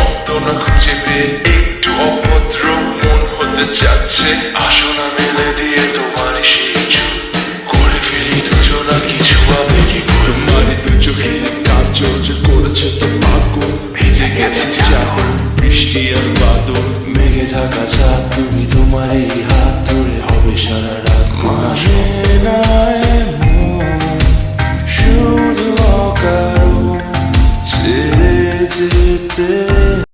শব্দ না খুঁজে পেয়ে একটু অভদ্র মন হতে চাচ্ছে। আসো না মেলে দিয়ে তোমার সেই চুল, করে ফেলি দুজনা কিছু আবেগী ভুল। তোমার দু চোখে কাজল যে করেছে তো পাগল, ভিজে গেছে চাদর বৃষ্টি আর বাদল। মেঘে ঢাকা চাঁদ তুমি, তোমার এই হাত ধরে হবে সারা রাত। মাসে নাই শুধু অকারণ ছেড়ে যেতে